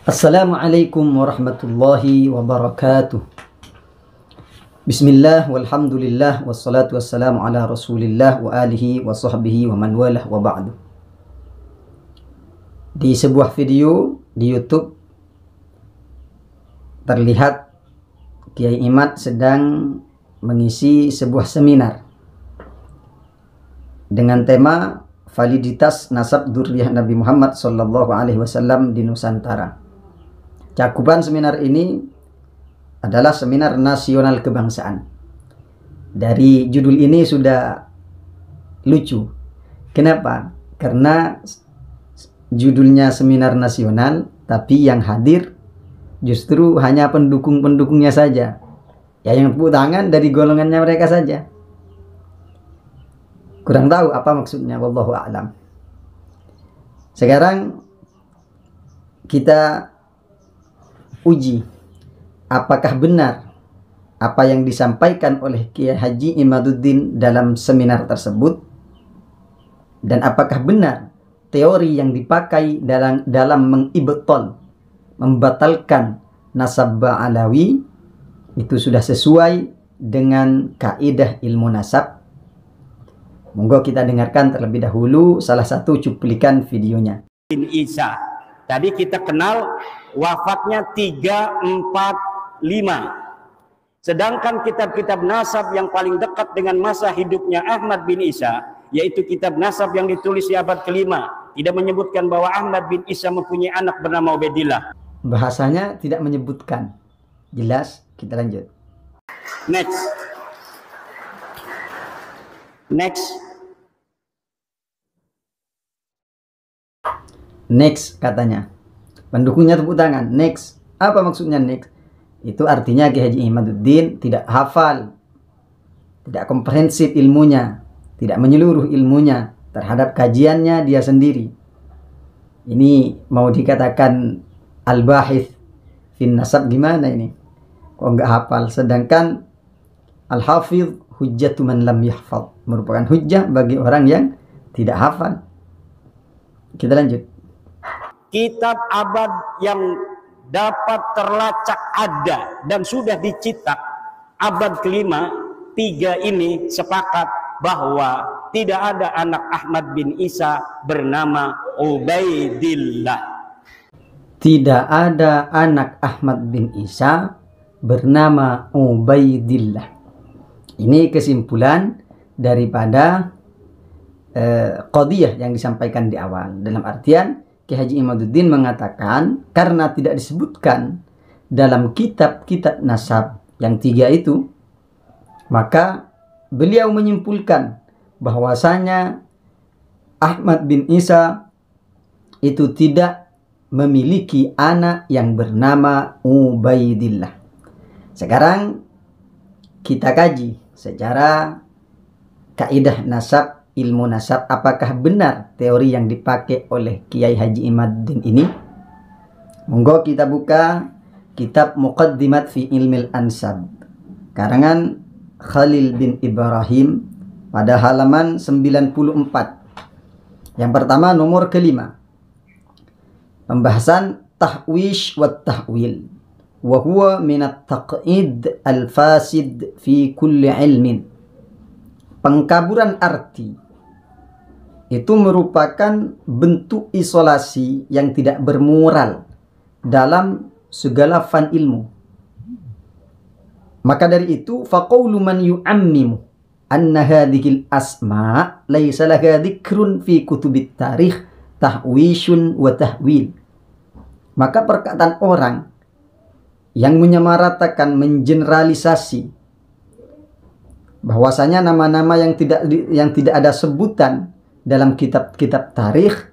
Assalamualaikum warahmatullahi wabarakatuh. Bismillah walhamdulillah wassalatu wassalamu ala rasulillah wa alihi wa sahbihi wa man walah wa ba'du. Di sebuah video di YouTube terlihat Kiai Imad sedang mengisi sebuah seminar dengan tema validitas nasab dzurriyyah Nabi Muhammad SAW di Nusantara. Cakupan seminar ini adalah seminar nasional kebangsaan. Dari judul ini sudah lucu. Kenapa? Karena judulnya seminar nasional, tapi yang hadir justru hanya pendukung-pendukungnya saja. Ya, yang tepuk tangan dari golongannya mereka saja. Kurang tahu apa maksudnya, wallahu a'lam. Sekarang kita uji apakah benar apa yang disampaikan oleh Kiai Haji Imaduddin dalam seminar tersebut, dan apakah benar teori yang dipakai dalam mengibtol, membatalkan nasab Ba'alawi itu sudah sesuai dengan kaidah ilmu nasab. Monggo kita dengarkan terlebih dahulu salah satu cuplikan videonya. Bin Isa. Tadi kita kenal wafatnya 345. Sedangkan kitab-kitab nasab yang paling dekat dengan masa hidupnya Ahmad bin Isa, yaitu kitab nasab yang ditulis di abad kelima, tidak menyebutkan bahwa Ahmad bin Isa mempunyai anak bernama Ubaidillah. Bahasanya tidak menyebutkan. Jelas, kita lanjut. Next katanya. Pendukungnya tepuk tangan. Next. Apa maksudnya next? Itu artinya Kiai Haji Imaduddin tidak hafal, tidak komprehensif ilmunya, tidak menyeluruh ilmunya terhadap kajiannya dia sendiri. Ini mau dikatakan al-bahith fin nasab gimana ini? Kok nggak hafal? Sedangkan al-hafidh hujjatu man lam yahfal, merupakan hujjah bagi orang yang tidak hafal. Kita lanjut. Kitab abad yang dapat terlacak ada dan sudah dicetak abad kelima, 3 ini sepakat bahwa tidak ada anak Ahmad bin Isa bernama Ubaidillah. Tidak ada anak Ahmad bin Isa bernama Ubaidillah. Ini kesimpulan daripada qadiyah yang disampaikan di awal. Dalam artian Kiai Haji Imaduddin mengatakan karena tidak disebutkan dalam kitab-kitab nasab yang 3 itu, maka beliau menyimpulkan bahwasanya Ahmad bin Isa itu tidak memiliki anak yang bernama Ubaidillah. Sekarang kita kaji secara kaidah nasab, ilmu nasab, apakah benar teori yang dipakai oleh Kiai Haji Imaduddin ini. Monggo kita buka kitab Muqaddimat fi Ilmil Ansab karangan Khalil bin Ibrahim pada halaman 94. Yang pertama, nomor kelima, pembahasan tahwish wa tahwil wa huwa minat taqid al-fasid fi kulli ilmin. Pengkaburan arti itu merupakan bentuk isolasi yang tidak bermoral dalam segala fan ilmu. Maka dari itu, faqaulu man yu'ammimu anna hadhil asma' laysa laha dzikrun fi kutubit tarikh tahwishun wa tahwil. Maka perkataan orang yang menyamaratakan, mengeneralisasi bahwasanya nama-nama yang tidak ada sebutan dalam kitab-kitab tarikh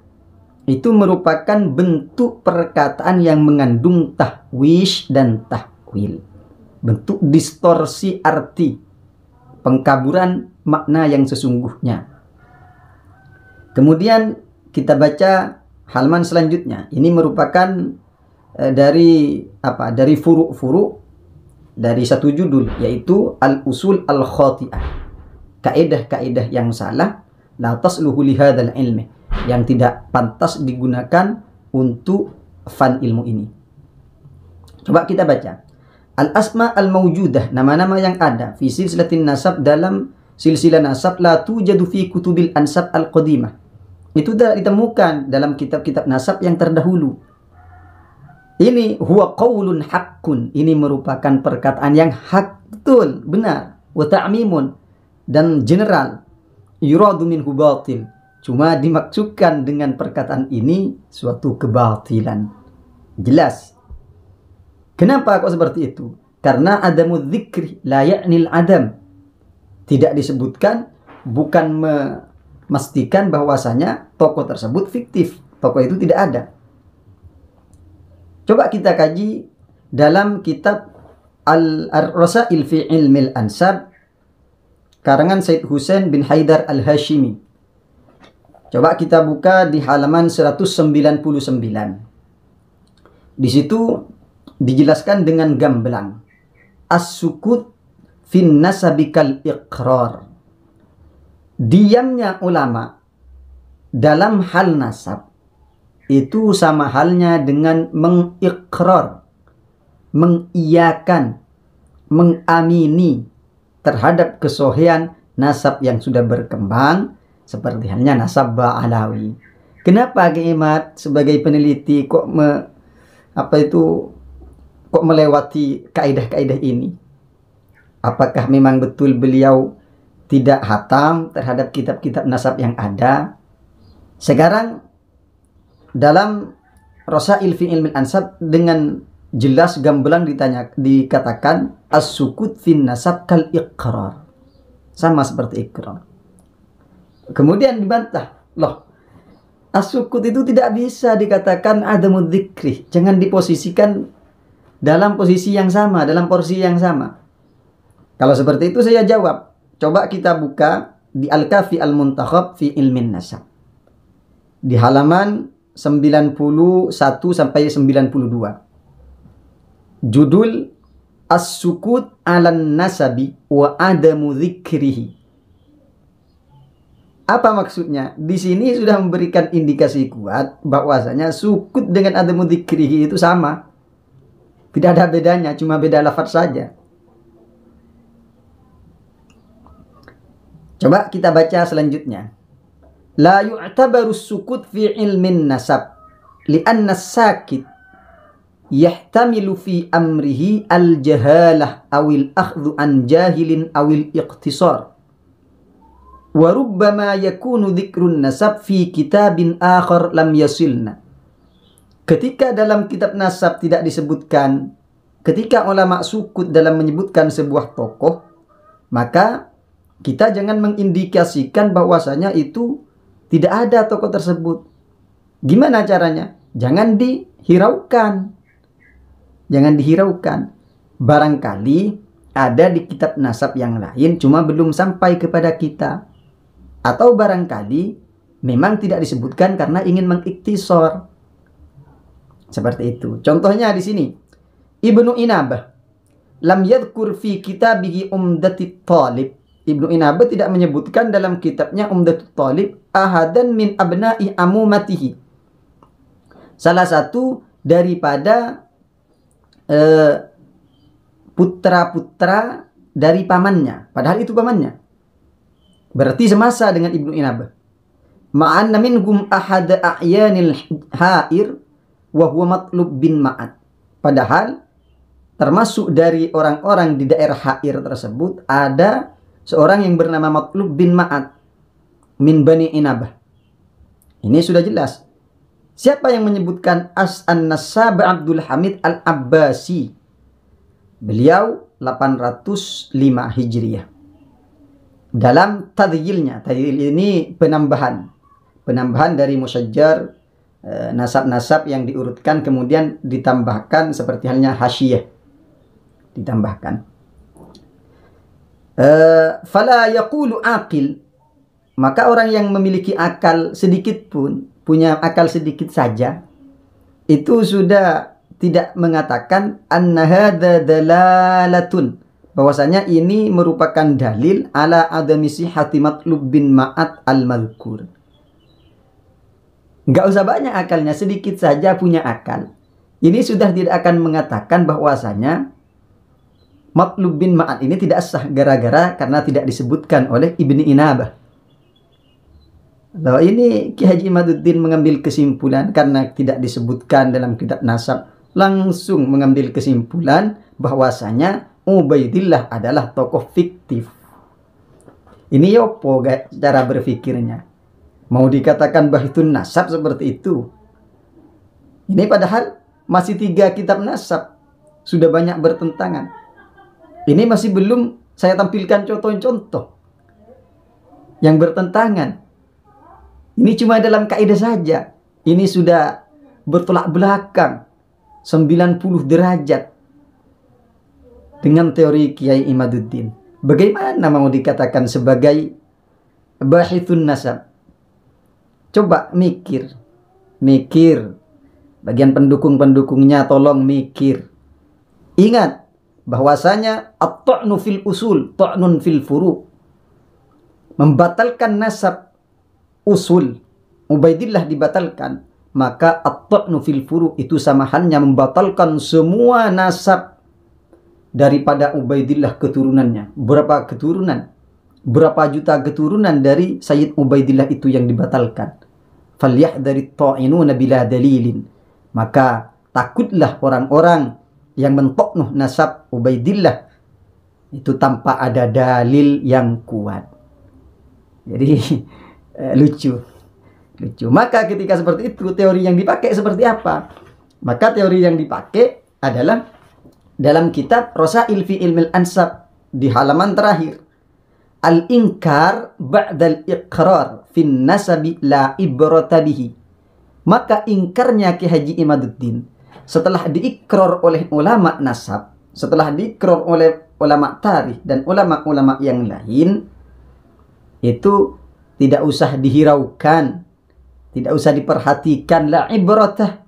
itu merupakan bentuk perkataan yang mengandung tahwish dan tahwil, bentuk distorsi arti, pengkaburan makna yang sesungguhnya. Kemudian kita baca halaman selanjutnya. Ini merupakan dari furu'-furu' dari satu judul, yaitu al-usul al-khati'ah, kaidah-kaidah yang salah, la tasluhu li hadzal ilmi, yang tidak pantas digunakan untuk fan ilmu ini. Coba kita baca. Al-asma al-mawjudah, nama-nama yang ada fi silsilatin nasab, dalam silsilah nasab, la tujadu fi kutubil ansab al-qadimah. Itu tidak ditemukan dalam kitab-kitab nasab yang terdahulu. Ini huwa qaulun haqqun, ini merupakan perkataan yang hak, betul, benar. Wa ta'mimun, dan general. Yuradu minhu batil, cuma dimaksudkan dengan perkataan ini suatu kebatilan. Jelas. Kenapa kok seperti itu? Karena adamu dzikri la ya'nil adam. Tidak disebutkan bukan memastikan bahwasanya tokoh tersebut fiktif. Tokoh itu tidak ada. Coba kita kaji dalam kitab Al-Rasail fi Ilmil Ansab karangan Said Husain bin Haidar Al-Hashimi. Coba kita buka di halaman 199. Di situ dijelaskan dengan gamblang. As-sukut fin nasabikal iqrar. Diamnya ulama dalam hal nasab itu sama halnya dengan mengikrar, mengiyakan, mengamini terhadap kesohihan nasab yang sudah berkembang, seperti halnya nasab Ba'alawi. Kenapa Kimat sebagai peneliti kok melewati kaidah-kaidah ini? Apakah memang betul beliau tidak hatam terhadap kitab-kitab nasab yang ada? Sekarang dalam Rasail fi Ilmil Ansab dengan jelas gamblang dikatakan as-sukut fin nasab kal iqrar. Sama seperti ikrar. Kemudian dibantah, loh, as-sukut itu tidak bisa dikatakan adamu dzikri. Jangan diposisikan dalam posisi yang sama, dalam porsi yang sama. Kalau seperti itu saya jawab. Coba kita buka di Al-Kafi Al-Muntakhab fi Ilmin Nasab. Di halaman 91 sampai 92. Judul As-sukut 'alan nasabi wa adamu dzikrihi. Apa maksudnya? Di sini sudah memberikan indikasi kuat bahwasanya sukut dengan adamu dzikrihi itu sama. Tidak ada bedanya, cuma beda lafaz saja. Coba kita baca selanjutnya. La yu'tabaru sukut fi ilmin nasab li'anna sakit yahtamilu fi amrihi al-jahalah awil akhdhu an jahilin awil iqtisar. Wa rubbama yakunu dzikrun nasab fi kitabin akhar lam yasilna. Ketika dalam kitab nasab tidak disebutkan, ketika ulama sukut dalam menyebutkan sebuah tokoh, maka kita jangan mengindikasikan bahwasanya itu tidak ada tokoh tersebut. Gimana caranya? Jangan dihiraukan. Jangan dihiraukan. Barangkali ada di kitab nasab yang lain, cuma belum sampai kepada kita. Atau barangkali memang tidak disebutkan karena ingin mengiktisor. Seperti itu. Contohnya di sini. Ibnu Inabah. Lam yadhkur fi kitabihi Umdatit Talib. Ibnu Inabah tidak menyebutkan dalam kitabnya Umdatul Talib ahadan min abna'i amumatihi. Salah satu daripada putra-putra dari pamannya. Padahal itu pamannya. Berarti semasa dengan Ibnu Inabah. Ma'anna minhum ahada a'yanil ha'ir wa huwa Matlub bin Ma'ad. Padahal termasuk dari orang-orang di daerah Ha'ir tersebut ada seorang yang bernama Matlub bin Ma'ad min Bani Inabah. Ini sudah jelas. Siapa yang menyebutkan An-Nasab Abdul Hamid Al-Abbasi? Beliau 805 Hijriah. Dalam tadhyilnya, tadhyil ini penambahan dari Musyajjar, nasab-nasab yang diurutkan kemudian ditambahkan seperti halnya hasyiyah. Ditambahkan. Fala yaqulu aqil, maka orang yang memiliki akal sedikit pun, punya akal sedikit saja, itu sudah tidak mengatakan anna hadza dalalatun, bahwasanya ini merupakan dalil ala adami sihhati Matlub bin Ma'ad al-madhkur. Enggak usah banyak akalnya, sedikit saja punya akal. ini sudah tidak akan mengatakan bahwasanya matlub bin ma'an ini tidak sah gara-gara karena tidak disebutkan oleh Ibni Inabah. Lalu ini Ki Haji Imaduddin mengambil kesimpulan karena tidak disebutkan dalam kitab nasab, langsung mengambil kesimpulan bahwasanya Ubaidillah adalah tokoh fiktif. Ini yopo cara berpikirnya. Mau dikatakan bahitun nasab seperti itu. Ini padahal masih 3 kitab nasab, sudah banyak bertentangan. Ini masih belum saya tampilkan contoh-contoh yang bertentangan. Ini cuma dalam kaidah saja. Ini sudah bertolak belakang 90 derajat dengan teori Kiai Imaduddin. Bagaimana mau dikatakan sebagai bahithun nasab? Coba mikir. Bagian pendukung-pendukungnya tolong mikir. Ingat bahwasanya at-ta'nu fil usul, ta'nun fil furu'. Membatalkan nasab usul Ubaidillah dibatalkan, maka at-ta'nu fil furu' itu sama halnya membatalkan semua nasab daripada Ubaidillah keturunannya. Berapa keturunan? Berapa juta keturunan dari Sayyid Ubaidillah itu yang dibatalkan? Falyahdharit ta'inuna bila dalilin. Maka takutlah orang-orang yang mentoknuh nasab Ubaidillah itu tanpa ada dalil yang kuat. Jadi lucu. Maka ketika seperti itu, teori yang dipakai seperti apa? Maka teori yang dipakai adalah dalam kitab Rasail fi Ilmil Ansab di halaman terakhir. Al-inkar ba'dal iqrar fin nasabi la ibrata bihi. Maka ingkarnya Ki Haji Imaduddin setelah diikrar oleh ulama nasab, setelah diikrar oleh ulama tarikh dan ulama-ulama yang lain, itu tidak usah dihiraukan, tidak usah diperhatikan, la ibrata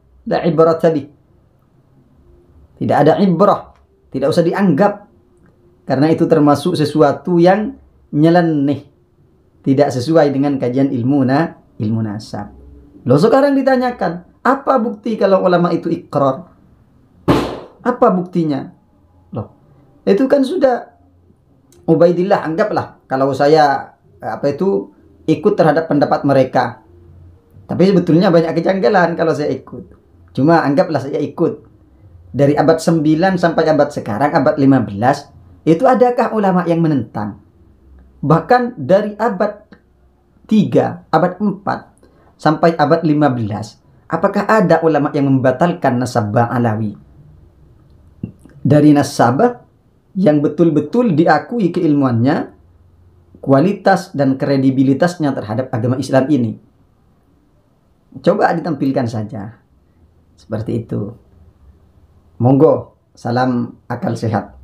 bih. Tidak ada ibrah, tidak usah dianggap, karena itu termasuk sesuatu yang nyeleneh, tidak sesuai dengan kajian ilmu nasab. Loh, sekarang ditanyakan, apa bukti kalau ulama itu ikrar? Apa buktinya? Loh, itu kan sudah Ubaidillah, anggaplah kalau saya ikut terhadap pendapat mereka. Tapi sebetulnya banyak kejanggalan kalau saya ikut. Cuma anggaplah saya ikut. Dari abad 9 sampai abad sekarang, abad 15, itu adakah ulama yang menentang? Bahkan dari abad 3, abad 4, sampai abad 15, apakah ada ulama yang membatalkan nasabah Alawi? Dari nasabah yang betul-betul diakui keilmuannya, kualitas dan kredibilitasnya terhadap agama Islam ini. Coba ditampilkan saja. Seperti itu. Monggo, salam akal sehat.